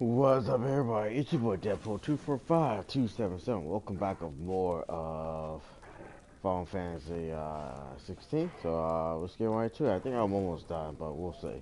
What's up, everybody? It's your boy Deadpool 245277. Welcome back of more of Final Fantasy 16. So let's get right to it. I think I'm almost done, but we'll see.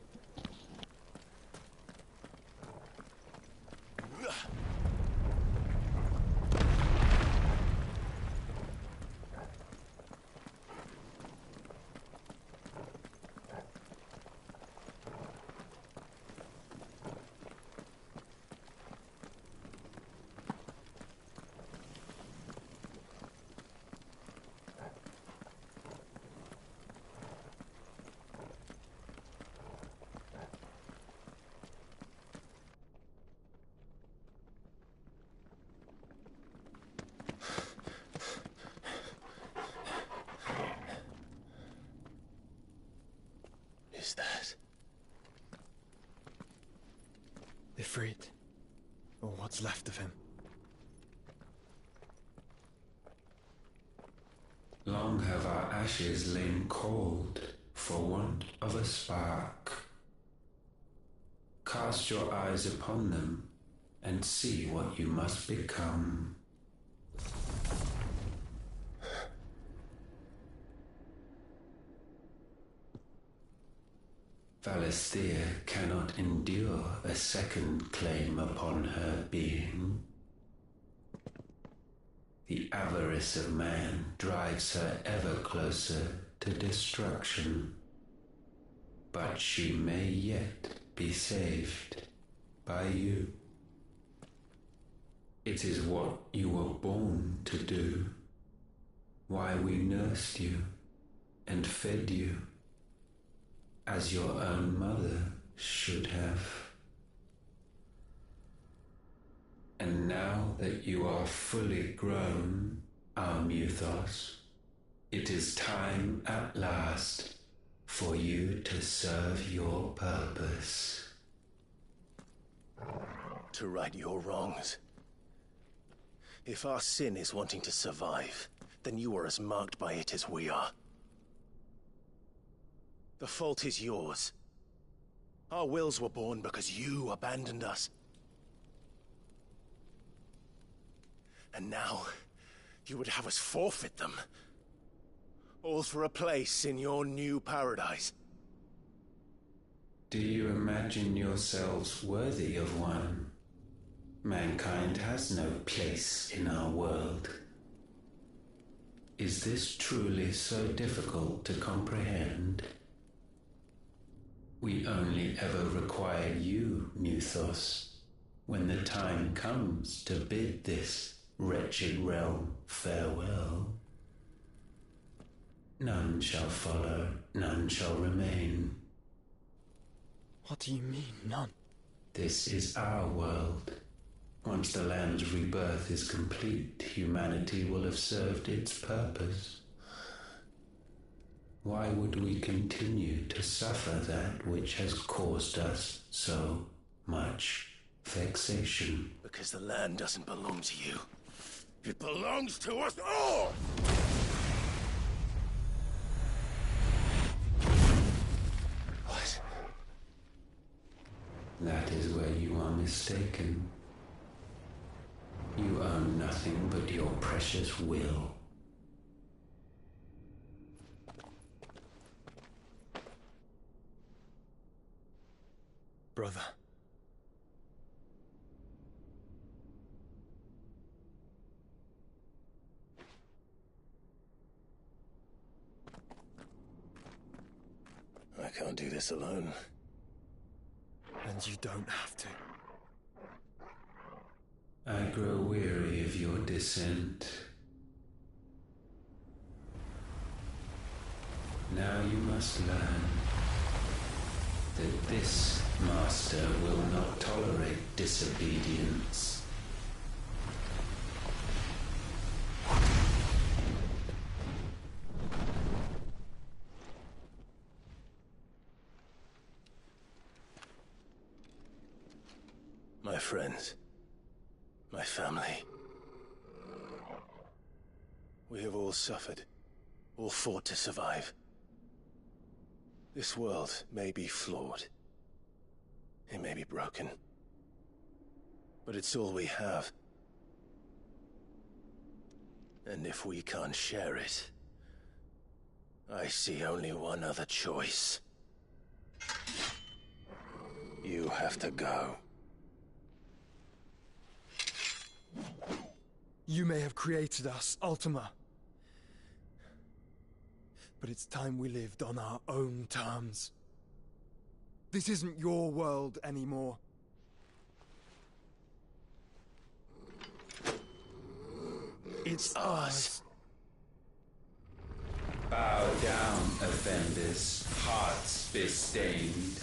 Is that Ifrit, or what's left of him? Long have our ashes lain cold for want of a spark. Cast your eyes upon them and see what you must become. Valisthea cannot endure a second claim upon her being. The avarice of man drives her ever closer to destruction. But she may yet be saved by you. It is what you were born to do, why we nursed you and fed you, as your own mother should have. And now that you are fully grown, our Muthos, it is time at last for you to serve your purpose. To right your wrongs. If our sin is wanting to survive, then you are as marked by it as we are. The fault is yours. Our wills were born because you abandoned us. And now, you would have us forfeit them. All for a place in your new paradise. Do you imagine yourselves worthy of one? Mankind has no place in our world. Is this truly so difficult to comprehend? We only ever require you, Muthos, when the time comes to bid this wretched realm farewell. None shall follow, none shall remain. What do you mean, none? This is our world. Once the land's rebirth is complete, humanity will have served its purpose. Why would we continue to suffer that which has caused us so much vexation? Because the land doesn't belong to you. It belongs to us all! What? That is where you are mistaken. You own nothing but your precious will. Brother. I can't do this alone. And you don't have to. I grow weary of your dissent. Now you must learn that this master will not tolerate disobedience. My friends. My family. We have all suffered, all fought to survive. This world may be flawed. It may be broken. But it's all we have. And if we can't share it, I see only one other choice. You have to go. You may have created us, Ultima. But it's time we lived on our own terms. This isn't your world anymore. It's ours. Bow down, offenders, hearts bestained.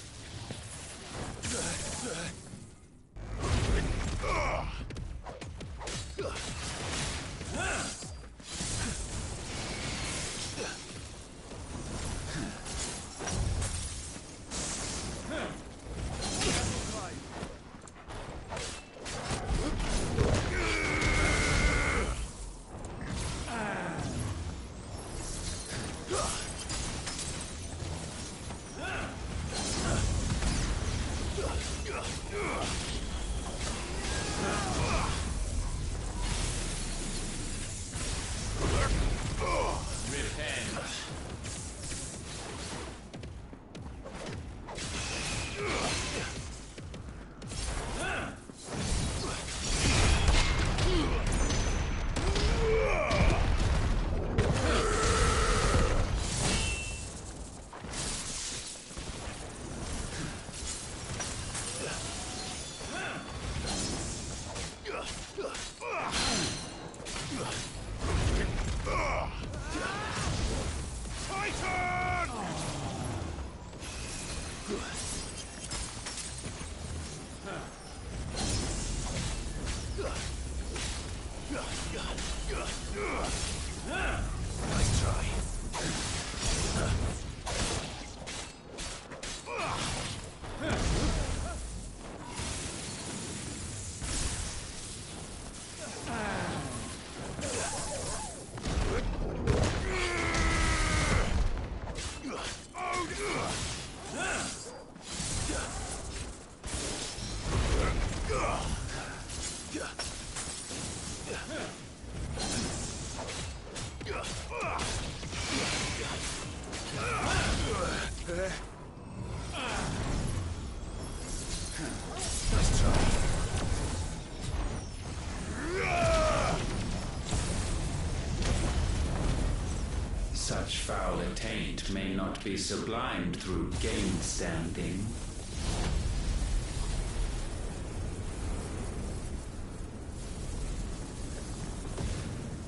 Such foul attaint may not be sublimed through gainstanding.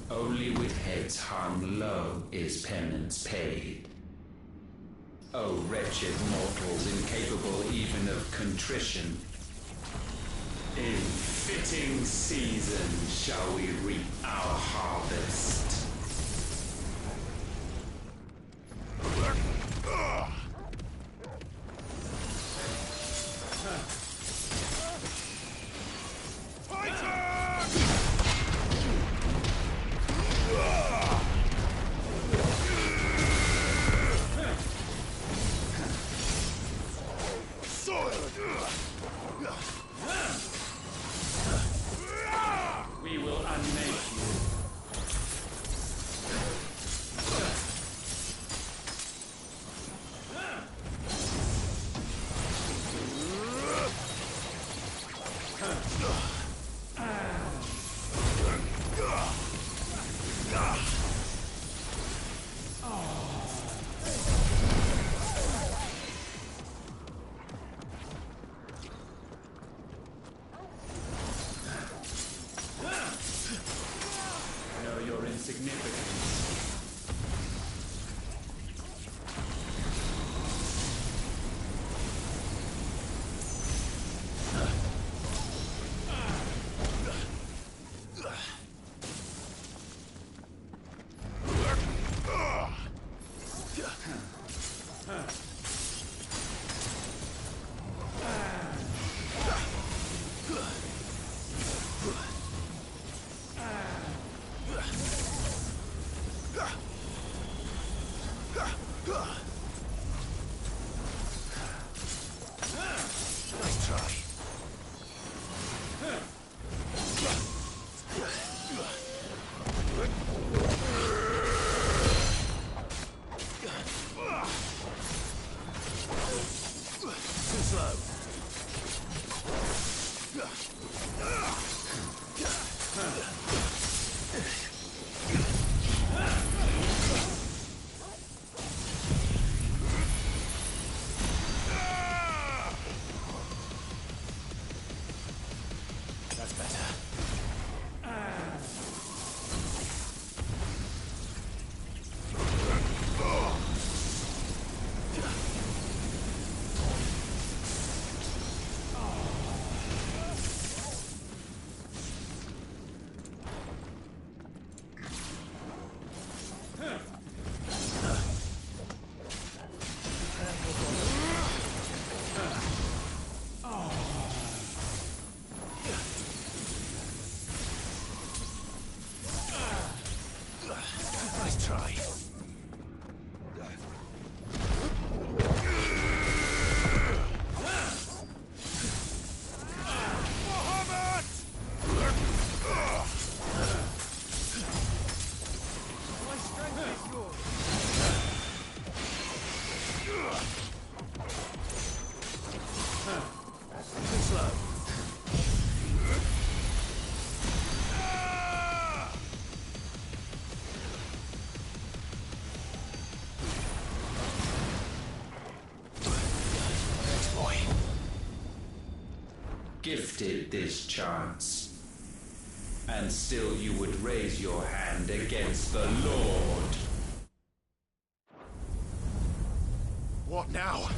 Only with heads hung low is penance paid. O wretched mortals incapable even of contrition, in fitting season shall we reap our harvest. We will unmake you. Know your insignificance. slow. That's better. Nice try. Too slow. Next boy. Gifted this chance, and still you would raise your hand against the Lord. What now?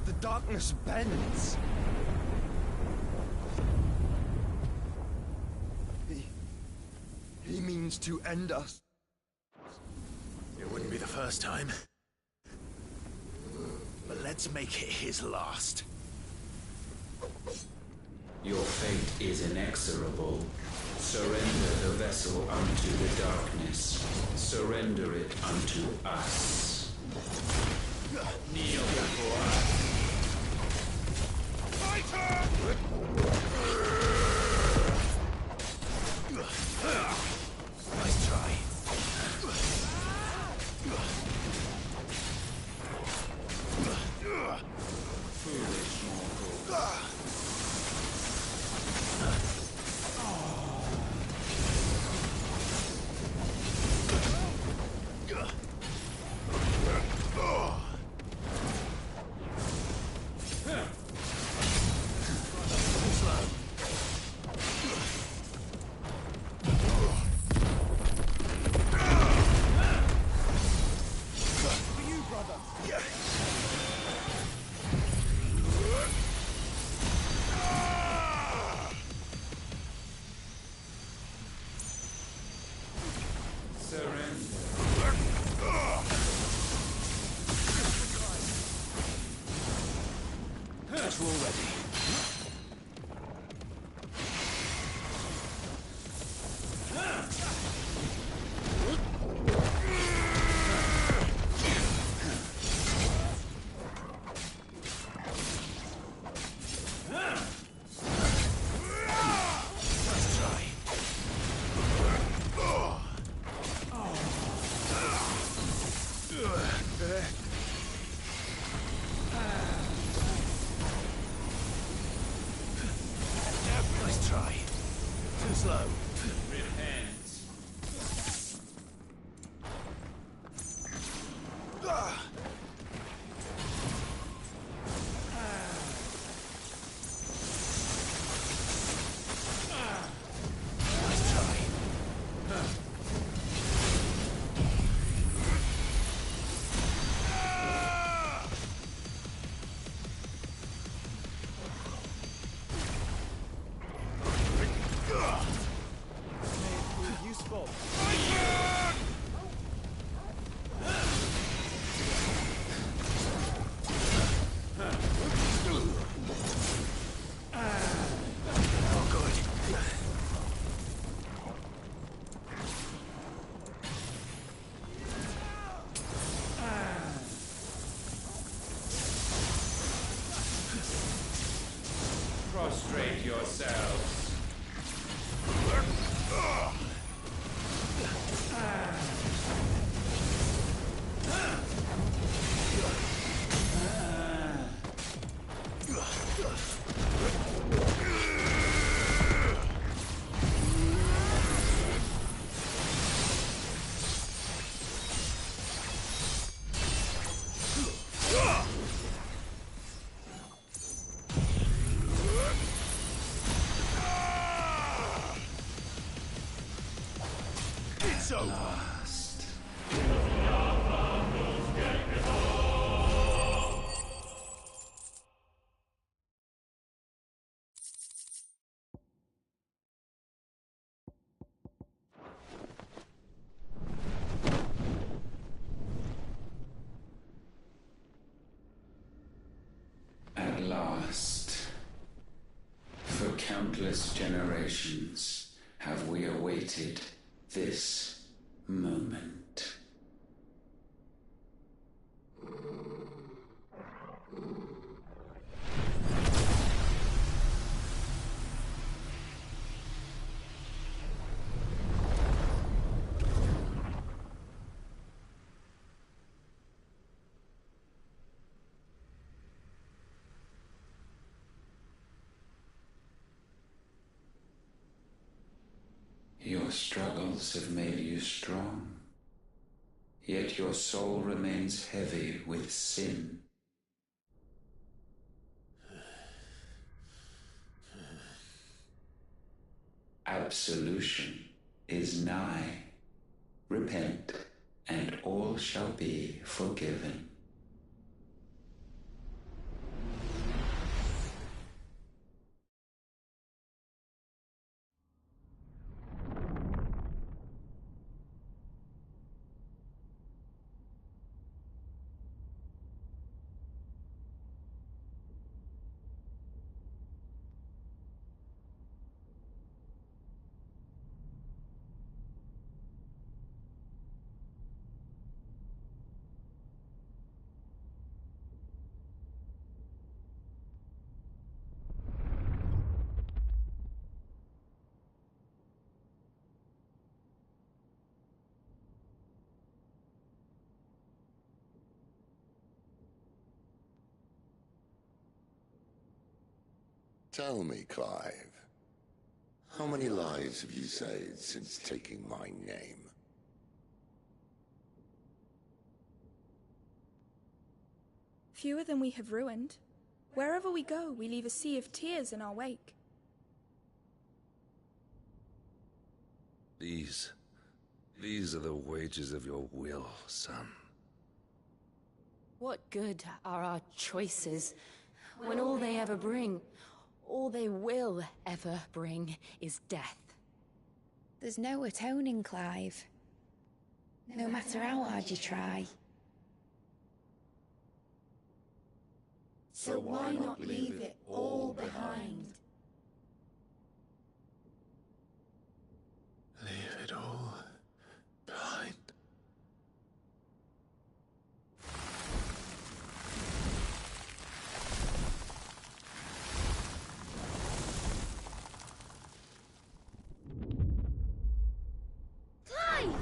The darkness bends. He means to end us. It wouldn't be the first time. But let's make it his last. Your fate is inexorable. Surrender the vessel unto the darkness. Surrender it unto us. Kneel before us. Nice try. Foolish mortal. We're all ready. Nice try. Nice try. Too slow. Repent. Nice try. Useful. Oh, good. Prostrate yourselves. countless generations have we awaited this moment. Your struggles have made you strong, yet your soul remains heavy with sin. Absolution is nigh. Repent, and all shall be forgiven. Tell me, Clive, how many lives have you saved since taking my name? Fewer than we have ruined. Wherever we go, we leave a sea of tears in our wake. These are the wages of your will, son. What good are our choices when all they ever bring, all they will ever bring, is death? There's no atoning, Clive. No matter how hard you try. So why not leave it all behind? Leave it all behind. Clive!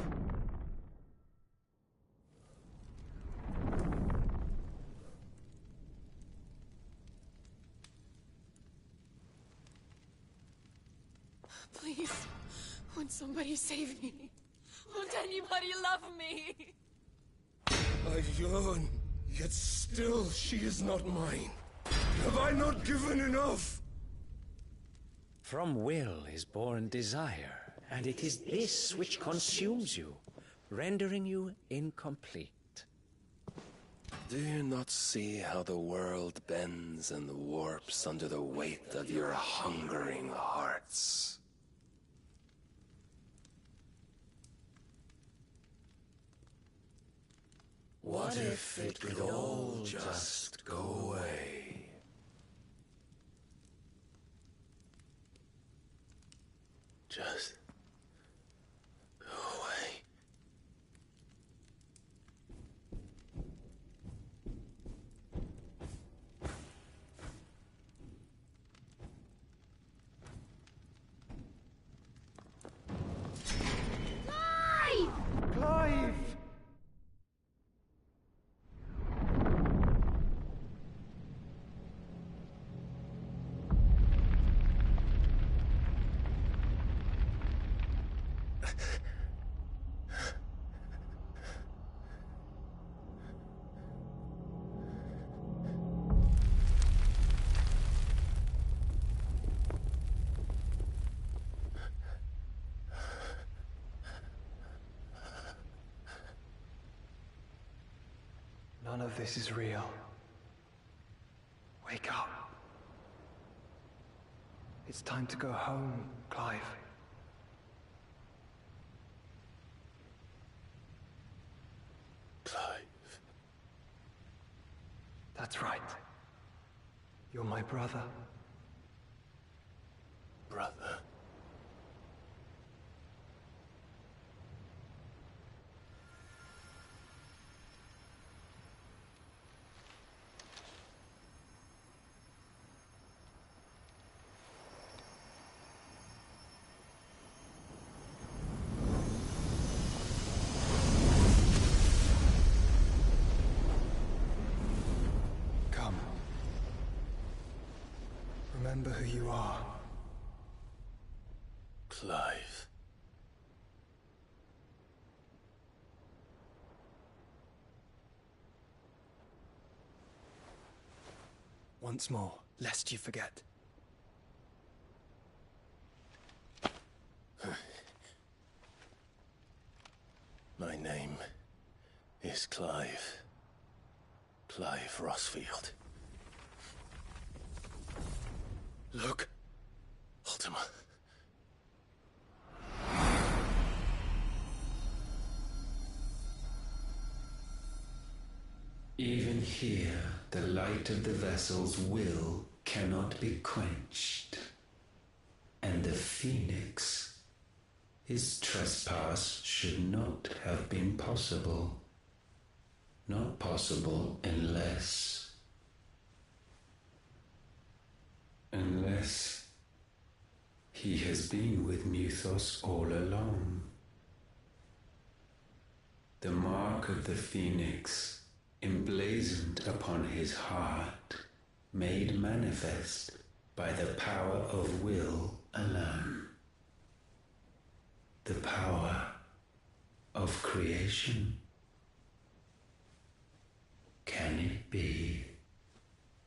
Please, won't somebody save me? Won't anybody love me? I yearn, yet still she is not mine. Have I not given enough? From will is born desire, and it is this which consumes you, rendering you incomplete. Do you not see how the world bends and warps under the weight of your hungering hearts? What if it could all just go away? Just go away. Clive! None of this is real. Wake up. It's time to go home, Clive. Clive. That's right. You're my brother. brother. Come. Remember who you are. Clive. Once more, lest you forget. My name is Clive. Clive Rossfield. Look, Ultima. Even here, the light of the vessel's will cannot be quenched. And the Phoenix, his trespass should not have been possible. Not possible unless he has been with Mythos all along. The mark of the Phoenix, emblazoned upon his heart, made manifest by the power of will alone. The power of creation. Can it be?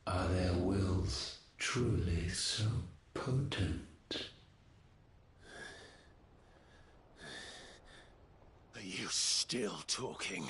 Are their wills truly so potent? Are you still talking?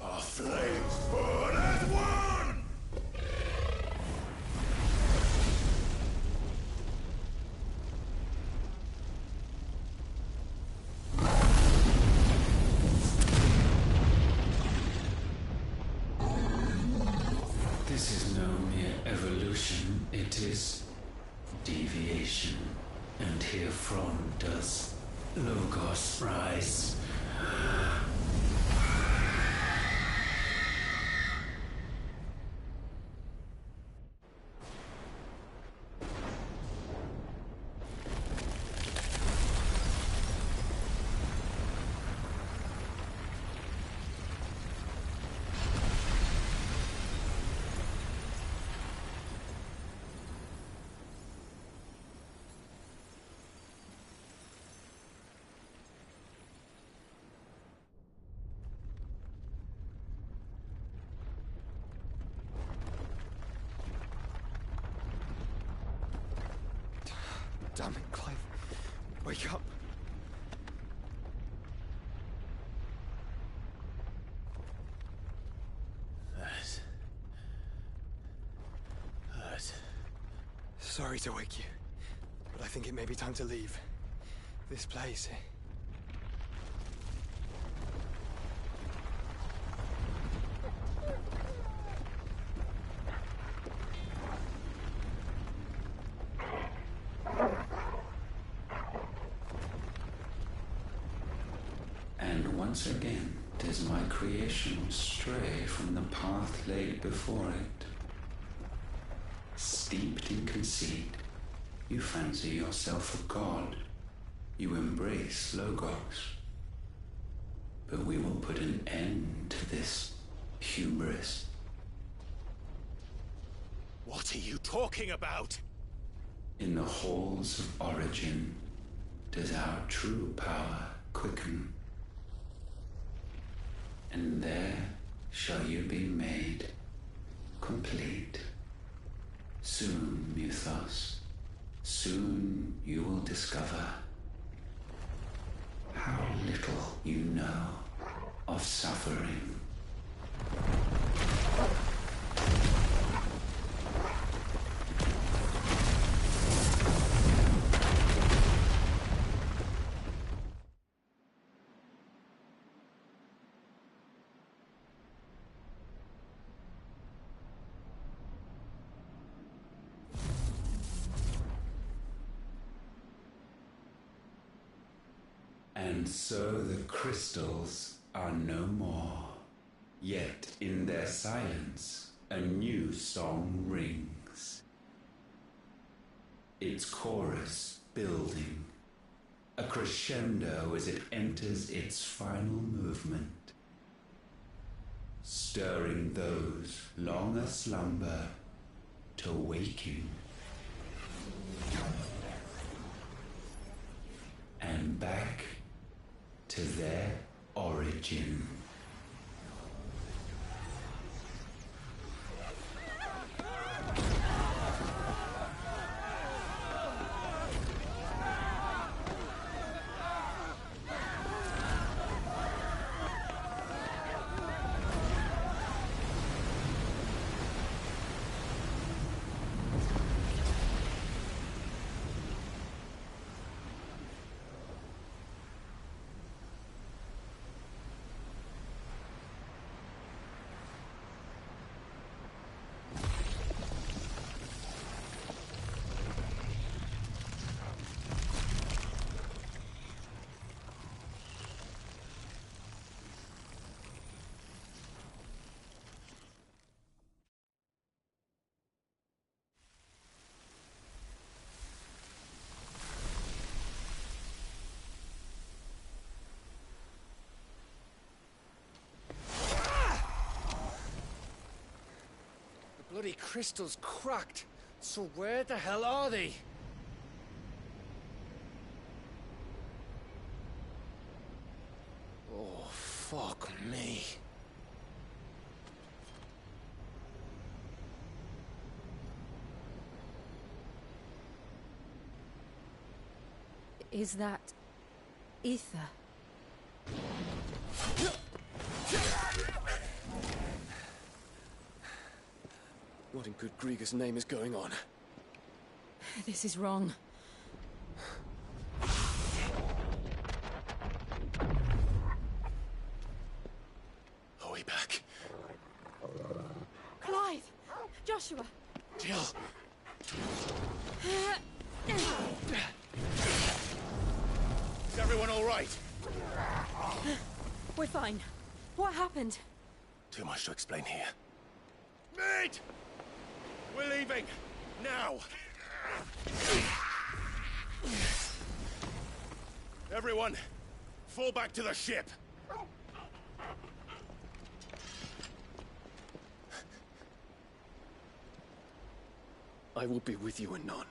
Our flames burn as one! This is no mere evolution, it is deviation. And herefrom does Logos rise. Damn it, Clive. Wake up. That. Sorry to wake you, but I think it may be time to leave. This place. And once again does my creation stray from the path laid before it. Steeped in conceit, you fancy yourself a god. You embrace Logos. But we will put an end to this hubris. What are you talking about? In the halls of origin does our true power quicken. And there shall you be made complete. Soon, Mythos, soon you will discover how little you know of suffering. And so the crystals are no more. Yet in their silence, a new song rings. Its chorus building, a crescendo as it enters its final movement, stirring those long aslumber to waking. And back to their origin. Bloody crystal's cracked. So where the hell are they? Oh, fuck me. Is that ether? What in good Grieger's name is going on? This is wrong. Are we back? Clive! Joshua! Jill! Is everyone all right? We're fine. What happened? Too much to explain here. Mate! We're leaving! Now! Everyone, fall back to the ship! I will be with you anon.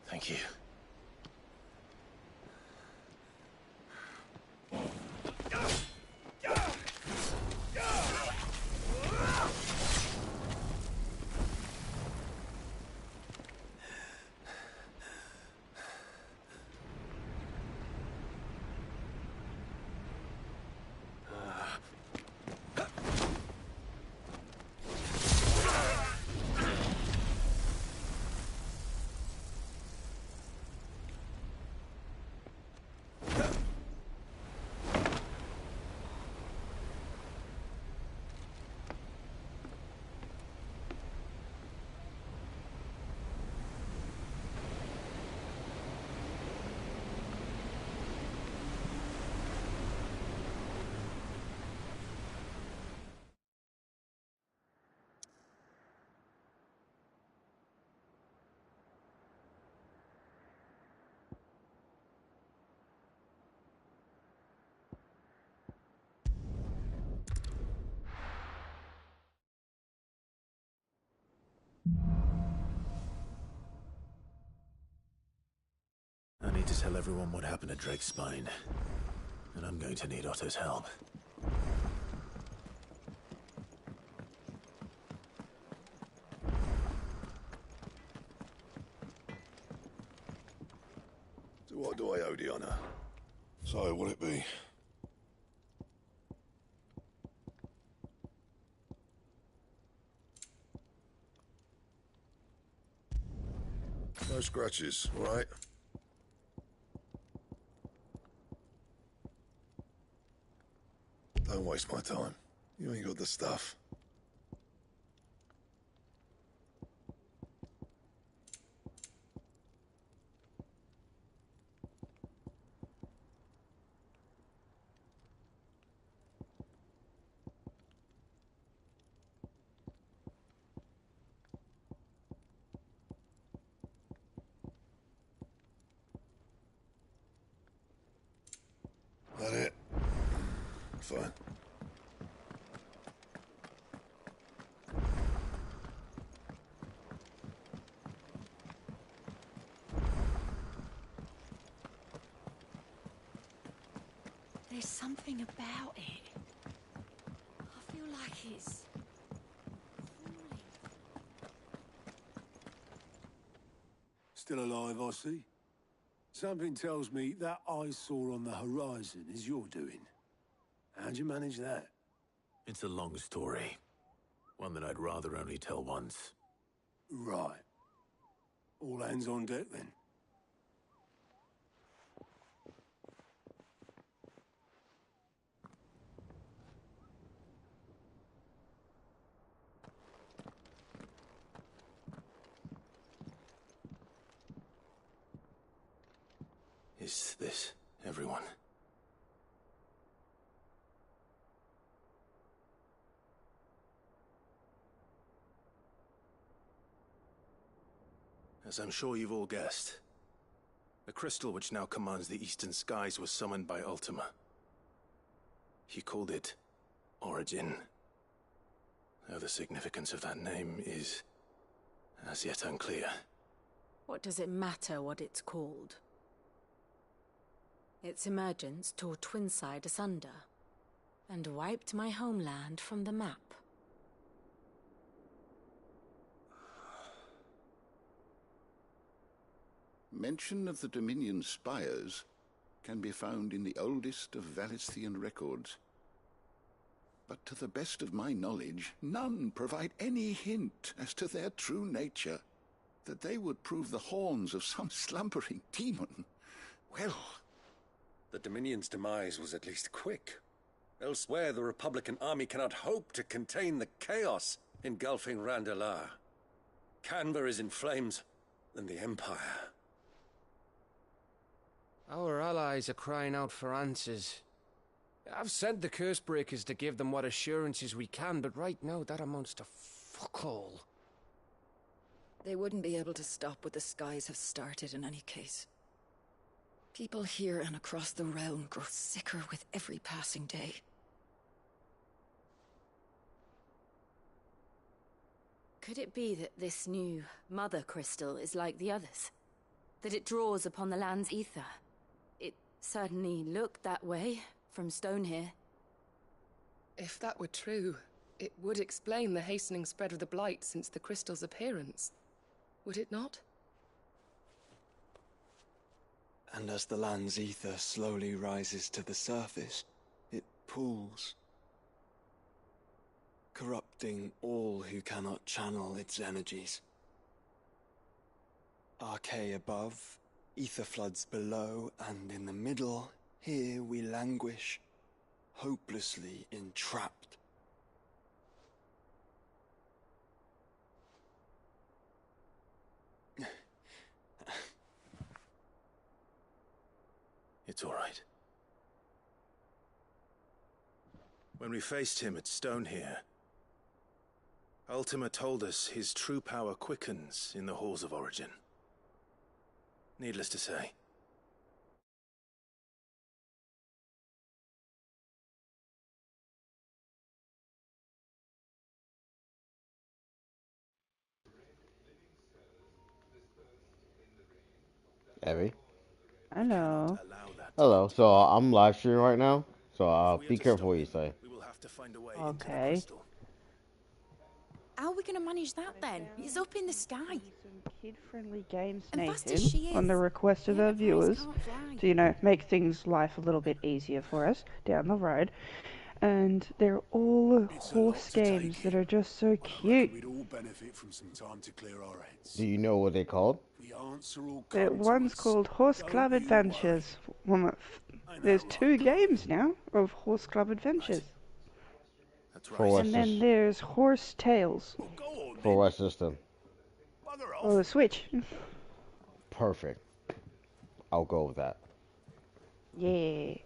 Thank you. I need to tell everyone what happened at Drake's Spine. And I'm going to need Otto's help. So what do I owe the honor? So, will it be scratches, all right? Don't waste my time. You ain't got the stuff. That it? Fine. There's something about it. I feel like it's calling. Still alive, I see. Something tells me that eyesore on the horizon is your doing. How'd you manage that? It's a long story. One that I'd rather only tell once. Right. All hands on deck, then. Is this everyone? As I'm sure you've all guessed, the crystal which now commands the eastern skies was summoned by Ultima. He called it Origin. Though the significance of that name is as yet unclear. What does it matter what it's called? Its emergence tore Twinside asunder, and wiped my homeland from the map. Mention of the Dominion spires can be found in the oldest of Valisthian records. But to the best of my knowledge, none provide any hint as to their true nature. That they would prove the horns of some slumbering demon. Well... The Dominion's demise was at least quick. Elsewhere, the Republican army cannot hope to contain the chaos engulfing Randalar. Canberra is in flames, and the Empire. Our allies are crying out for answers. I've sent the Cursebreakers to give them what assurances we can, but right now that amounts to fuck all. They wouldn't be able to stop what the skies have started in any case. People here and across the realm grow sicker with every passing day. Could it be that this new Mother Crystal is like the others? That it draws upon the land's ether? It certainly looked that way from stone here. If that were true, it would explain the hastening spread of the Blight since the crystal's appearance. Would it not? And as the land's ether slowly rises to the surface, it pools, corrupting all who cannot channel its energies. Archay above, ether floods below, and in the middle, here we languish, hopelessly entrapped. It's all right. When we faced him at Stone here, Ultima told us his true power quickens in the halls of Origin. Needless to say. Evie. Hello. Hello. So I'm live streaming right now. So be careful what you say. Okay. How are we going to manage that then? It's up in the sky. Kid-friendly games And fast as she on the is, request of our viewers to, make things life a little bit easier for us down the road. And they're all horse games that are just so cute. We'd all benefit from some time to clear our heads. Do you know what they called? The answer will That come to one's us. called Horse Club Don't you Adventures. There's 2 games now of Horse Club Adventures. That's For what And then system? there's Horse Tales. For what system? Oh, the Switch. Perfect. I'll go with that. Yeah. Nice.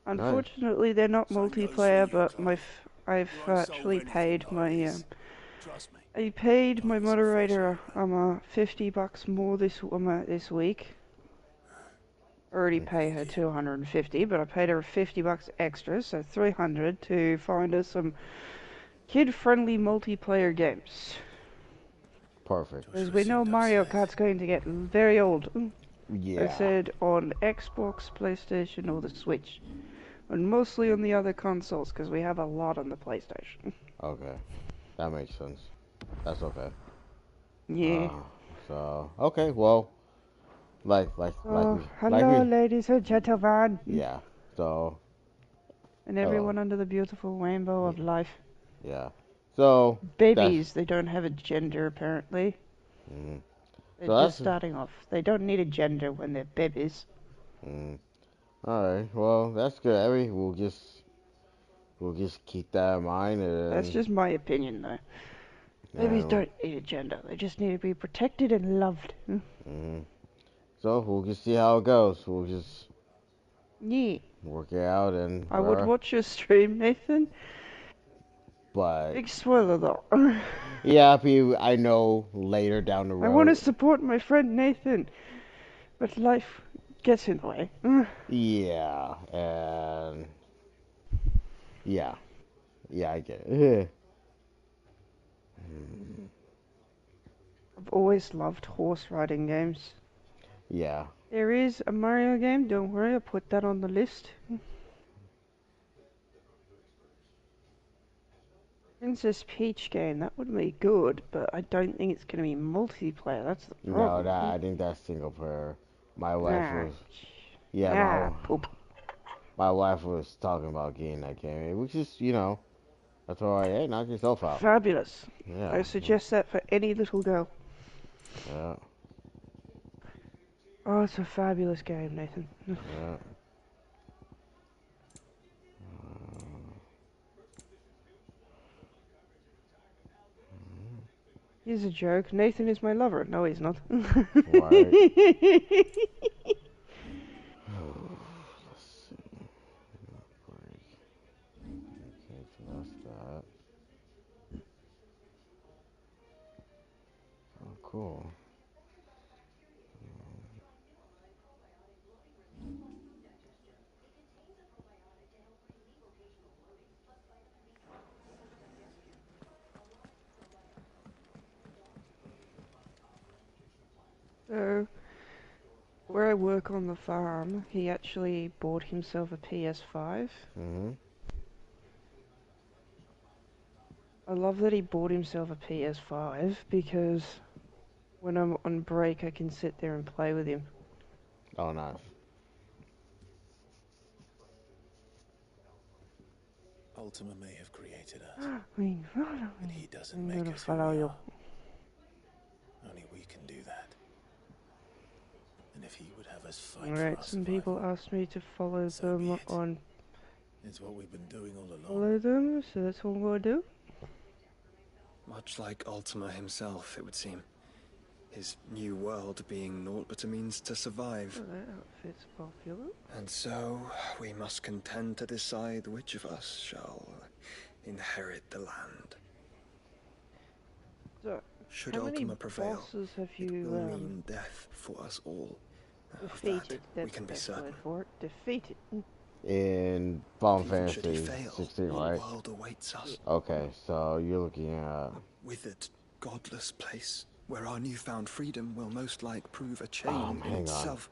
Unfortunately, they're not multiplayer, but I've actually paid my I paid my moderator $50 more this week. Already pay her 250, but I paid her $50 extra, so 300 to find us some kid-friendly multiplayer games. Perfect. Because we know Mario Kart's going to get very old. Yeah. I said on Xbox, PlayStation, or the Switch. And mostly on the other consoles, because we have a lot on the PlayStation. Okay. That makes sense. That's okay. Yeah. So, okay, well, hello, ladies and gentlemen. Yeah, so. And everyone under the beautiful rainbow of life. Yeah. So. Babies, they don't have a gender, apparently. Mm. They're just starting off. They don't need a gender when they're babies. Alright, well, that's good. We'll just keep that in mind. That's just my opinion, though. Babies don't need a gender. They just need to be protected and loved. So, we'll just see how it goes. We'll just work it out. And I would watch your stream, Nathan. But big spoiler, though. Yeah, I know later down the road. I want to support my friend Nathan, but life gets in the way. Yeah, and... Yeah, I get it. I've always loved horse riding games. Yeah. There is a Mario game, don't worry, I'll put that on the list. Princess Peach game, that would be good, but I don't think it's going to be multiplayer, that's the problem. No, I think that's single player. My wife was... Yeah, my wife was talking about getting that game, which is, that's alright. Hey, knock yourself out. Fabulous. Yeah. I suggest that for any little girl. Yeah. Oh, it's a fabulous game, Nathan. Yeah. Here's a joke. Nathan is my lover. No, he's not. Right. Cool. So, where I work on the farm, he actually bought himself a PS5. I love that he bought himself a PS5 because when I'm on break I can sit there and play with him. Oh, nice. Ultima may have created us, but he doesn't make us who we are. Only we can do that. And if he would have us fight for Alright, us, some people asked me to follow them on... It's what we've been doing all along. Follow them, so that's what I'm going to do. Much like Ultima himself, it would seem. His new world being naught but a means to survive. Oh, that outfit's popular. And so, we must contend to decide which of us shall inherit the land. So, should how many Ultima prevail, bosses have you it will mean death for us all. defeated? We That's can the be best certain. word for it. Defeated. In Final Even should he Fantasy fail, 16, our right? world awaits us. Okay, so you're looking at... A withered, godless place where our newfound freedom will most like prove a chain in itself.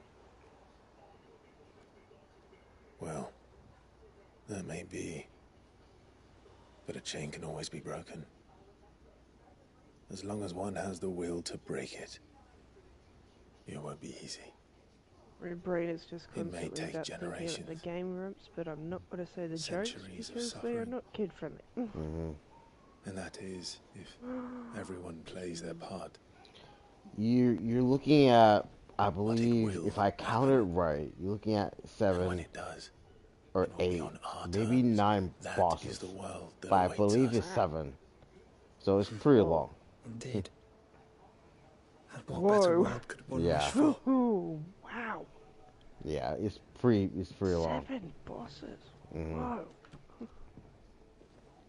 Well, that may be. But a chain can always be broken. As long as one has the will to break it. It won't be easy. My brain is just It may constantly take about thinking of generations. the game rumps, but I'm not going to say the jokes Centuries of because they are suffering. not kid-friendly. And that is if everyone plays their part. You're looking at, I believe, if I counted right, you're looking at 7 or 8, maybe 9 bosses. But I believe it's 7, so it's pretty long. Indeed. And what Whoa. better world could one wish for? Ooh, wow. Yeah, it's pretty long. 7 bosses. Mm-hmm. Whoa.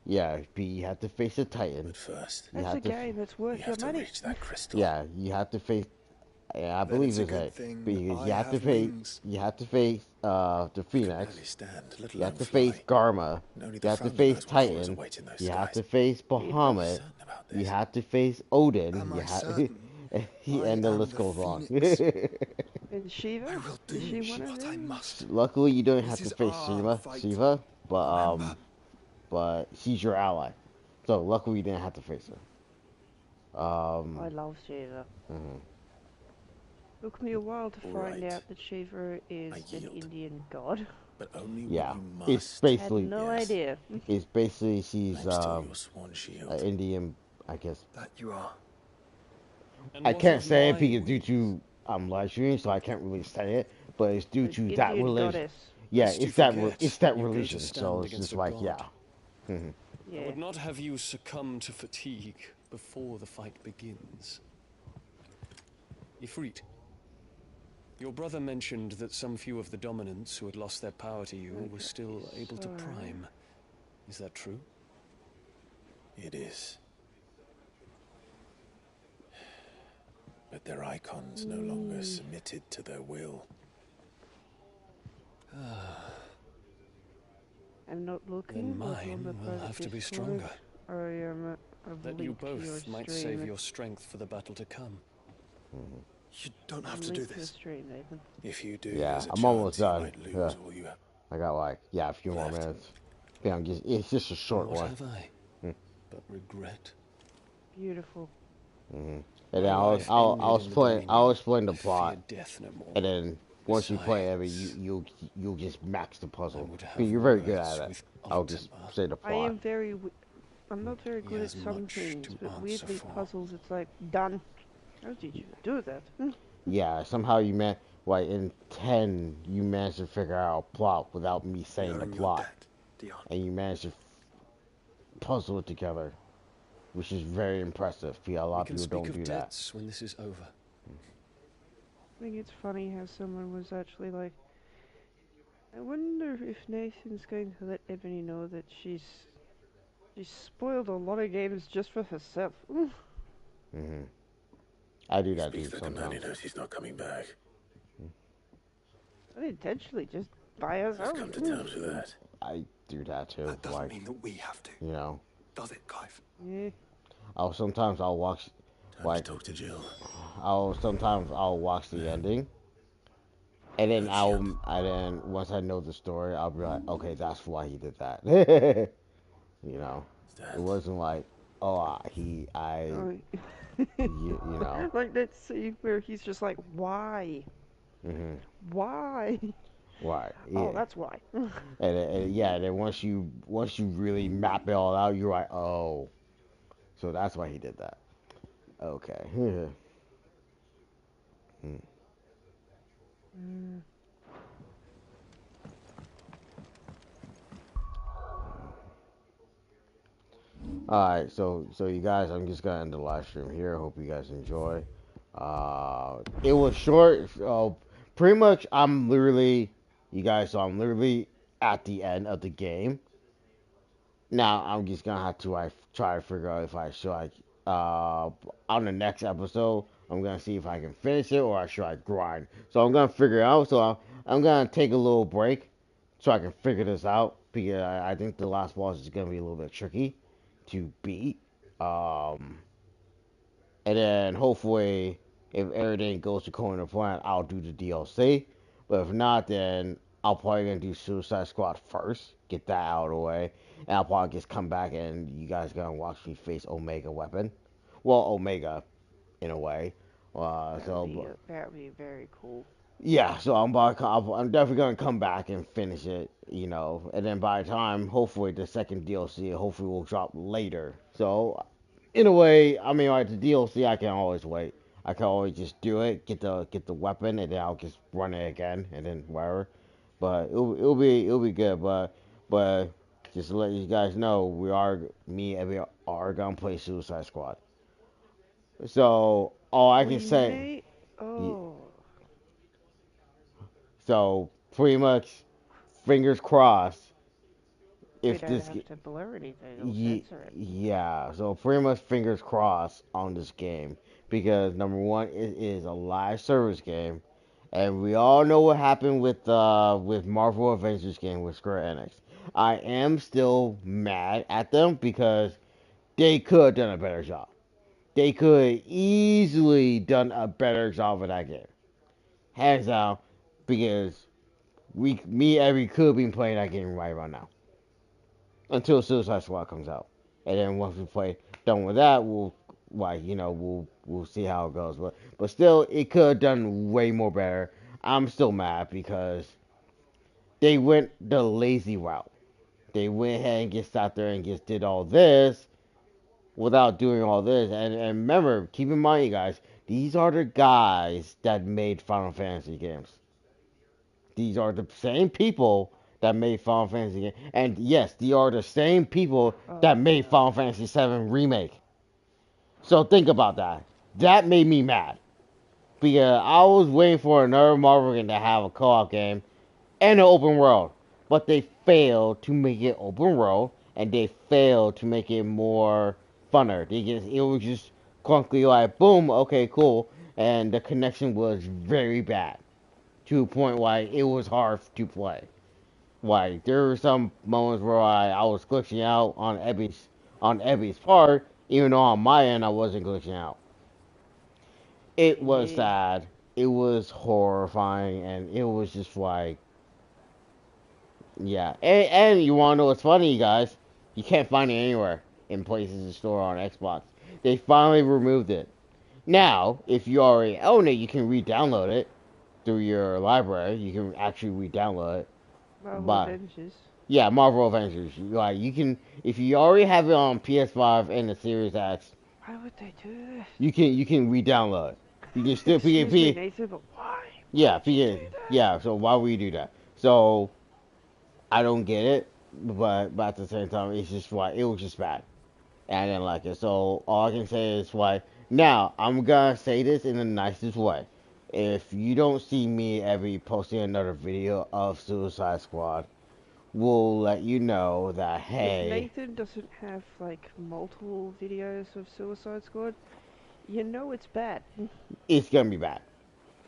Yeah, you have to face a Titan. But first, that's a game that's worth your money. Reach that crystal. Yeah, you have to face. Yeah, I believe it's that because you have to face. You have to face the Phoenix. You have to face Garma. You have to face Titan. You have to face Bahamut. You have to face Odin. You have, and the list goes on. And Shiva? Is she one of them? Luckily, you don't have to face Shiva, but she's your ally. So luckily, you didn't have to face her. I love Shiva. Took me a while to find out that Shiva is an Indian god. But only yeah, when you must. It's basically. Had no idea. It's basically she's an Indian, I guess. That you are. I can't say it because due to live streaming, so I can't really say it. But it's due to that religion. Goddess. Yeah, it's that religion. So it's just like yeah. I would not have you succumb to fatigue before the fight begins. Ifrit, your brother mentioned that some few of the dominants who had lost their power to you were still able to prime. Is that true? It is. But their icons no longer submitted to their will. I'm not looking. Then mine will have to be stronger. That you both might save your strength for the battle to come. You don't have to do this. If you do, yeah, I'm almost done. Yeah. I got like a few more minutes. Yeah, it's just a short one. What have I? But regret. Beautiful. And then I'll explain the plot, and then once you play it, you'll just max the puzzle. You're very good at it. I'll just say the plot. I'm not very good at some things, but weirdly puzzles, it's like done. How did you do that? Yeah, somehow you like in 10, you managed to figure out a plot without me saying the plot, and you managed to puzzle it together, which is very impressive. A lot of people don't do that. When this is over. I think it's funny how someone was actually like, I wonder if Nathan's going to let Ebony know that she's spoiled a lot of games just for herself. I do that too sometimes. The man who knows he's not coming back. Unintentionally, just by herself. I've come to terms with that. I do that too. That doesn't mean that we have to. You know. Does it, Clive? Yeah. Sometimes I'll watch. Time to talk to Jill. Sometimes I'll watch the ending, and then once I know the story, I'll be like, okay, that's why he did that. You know, it wasn't like, you know, like that scene where he's just like, why? Why? Why? Yeah. Oh, that's why. and then once you really map it all out, you're like, oh, so that's why he did that. Okay. Alright, so you guys, I'm just gonna end the live stream here. Hope you guys enjoy. It was short. Pretty much, I'm literally at the end of the game. Now, I'm just gonna have to try to figure out if I should on the next episode, I'm gonna see if I can finish it or should I grind. So I'm gonna figure it out. So I'm gonna take a little break so I can figure this out, because I think the last boss is gonna be a little bit tricky to beat. And then hopefully, if everything goes according to plan, I'll do the DLC. But if not, then I'll probably gonna do Suicide Squad first, get that out of the way, and I'll probably just come back and you guys gonna watch me face Omega Weapon. Well, Omega, in a way. That'd be very cool. Yeah, so I'm definitely gonna come back and finish it, you know, and then by the time, hopefully, the second DLC will drop later. So, in a way, I mean, like the DLC, I can always wait. I can always just do it, get the weapon, and then I'll just run it again, and then whatever. But it'll be good. But just to let you guys know, me and we are gonna play Suicide Squad. So all I can say, so pretty much, fingers crossed. If they don't have to blur anything or censor it. Yeah, so pretty much fingers crossed on this game because number one, it is a live service game, and we all know what happened with Marvel Avengers game with Square Enix. I am still mad at them because they could have done a better job. They could easily done a better job of that game, hands down, because me, Evie could be playing that game right about now until Suicide Squad comes out, and then once we play done with that, we'll see how it goes. But still, it could have done way more better. I'm still mad because they went the lazy route. They went ahead and just sat there and just did all this without doing all this. And remember, keep in mind, you guys, these are the guys that made Final Fantasy games. These are the same people that made Final Fantasy games. And yes, these are the same people that made Final Fantasy VII Remake. So think about that. That made me mad. Because I was waiting for another Marvel game to have a co-op game and an open world. But they failed to make it open world, and they failed to make it more funner. It was just clunky, like, boom, okay, cool. And the connection was very bad. To a point why it was hard to play. Like, there were some moments where I was glitching out on Ebby's part, even though on my end I wasn't glitching out. It was sad. It was horrifying, and it was just like, yeah. And you want to know what's funny, you guys? You can't find it anywhere in places to store on Xbox. They finally removed it. Now, if you already own it, you can re-download it through your library. You can actually re-download it. Marvel Avengers. Yeah, Marvel Avengers. Like, you can, if you already have it on PS5 and the Series X. Why would they do this? You can re-download it. You can still Excuse me, Nathan, but why? Yeah, yeah. So why would you do that? So I don't get it, but at the same time, it's just why it was just bad, and I didn't like it. So all I can say is why. Now I'm gonna say this in the nicest way. If you don't see me ever posting another video of Suicide Squad, we'll let you know that hey. If Nathan doesn't have like multiple videos of Suicide Squad, you know it's bad. It's gonna be bad.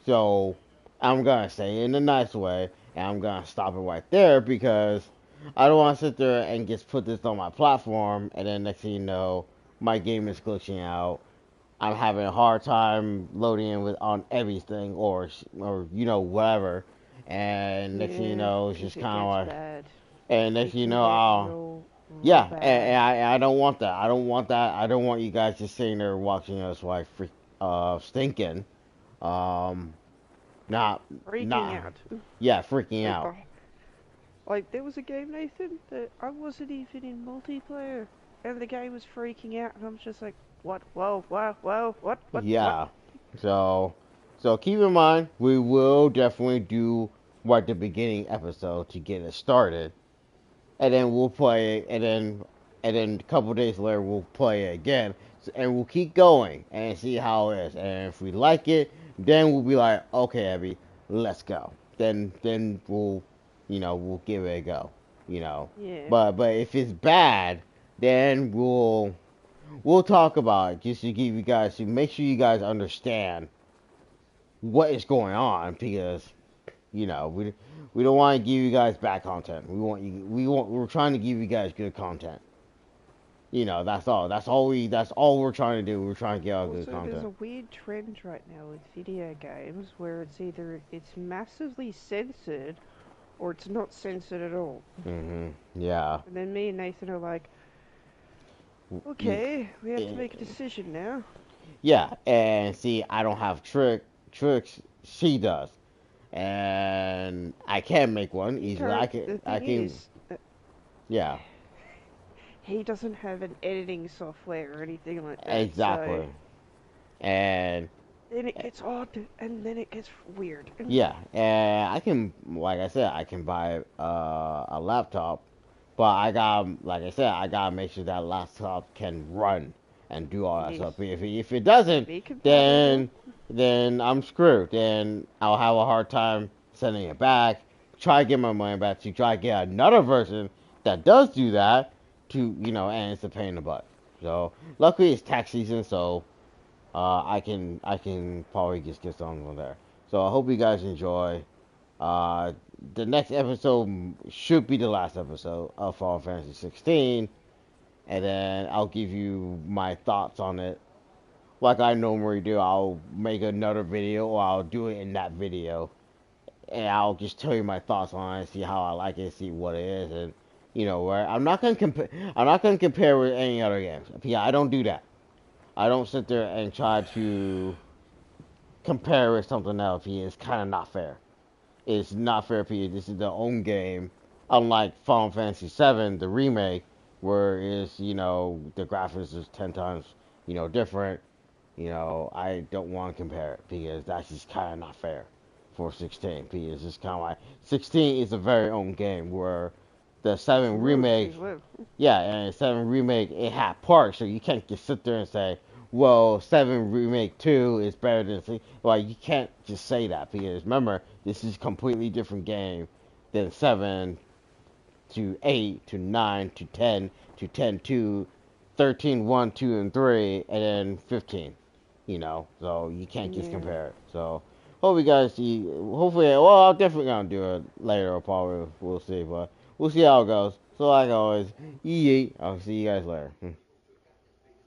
So I'm gonna say it in a nice way, and I'm gonna stop it right there because I don't want to sit there and just put this on my platform, and then next thing you know, my game is glitching out. I'm having a hard time loading in on everything, or whatever. And next thing you know, it's just kind of like, bad. And next thing you know, yeah, and I don't want that. I don't want that. I don't want you guys just sitting there watching us like stinking. Not freaking out. Yeah, freaking out. Like, there was a game, Nathan, that I wasn't even in multiplayer, and the game was freaking out, and I'm just like, what? Whoa, what? Yeah. What? So keep in mind, we will definitely do right the beginning episode to get it started, and then we'll play it, and then a couple days later we'll play it again, and we'll keep going and see how it is, and if we like it, then we'll be like, okay, Abby, let's go. Then we'll give it a go, Yeah. But if it's bad, then we'll talk about it just to give you guys, to make sure you guys understand what is going on, because we don't want to give you guys bad content. We're trying to give you guys good content. That's all we're trying to do. We're trying to get out good content. There's a weird trend right now with video games where it's either it's massively censored or it's not censored at all. Yeah. And then me and Nathan are like, okay, we have to make a decision now. Yeah, and see, I don't have tricks. She does, and I can make one easily. I can. Yeah. He doesn't have an editing software or anything like that. Exactly. So. And Then it gets odd, and then it gets weird. Yeah, and I can, like I said, I can buy a laptop, but like I said, I gotta make sure that laptop can run and do all that stuff. If it doesn't, then I'm screwed. Then I'll have a hard time sending it back. Try to get my money back. To try to get another version that does do that. And it's a pain in the butt. So luckily it's tax season, so I can probably just get something on there. So I hope you guys enjoy. The next episode should be the last episode of Final Fantasy 16, and then I'll give you my thoughts on it. Like I normally do, I'll make another video, or I'll do it in that video, and I'll just tell you my thoughts on it, see how I like it, see what it is, and where I'm not gonna compare. I'm not gonna compare with any other games. Yeah, I don't do that. I don't sit there and try to compare with something else. It's kind of not fair. It's not fair. This is their own game. Unlike Final Fantasy VII, the remake, where the graphics is 10 times different. I don't want to compare it because that's just kind of not fair for 16. Because it's kind of like 16 is a very own game where the 7 remake, and 7 remake, it had parts, so you can't just sit there and say, well, 7 remake 2 is better than 6. Like, you can't just say that because remember, this is a completely different game than 7 to 8 to 9 to 10 to 10 to 13, 1, 2, and 3, and then 15. So you can't just compare it. So hope you guys see. Hopefully, well, I'm definitely gonna do it later, or probably we'll see, but we'll see how it goes. So like always, yeet. I'll see you guys later.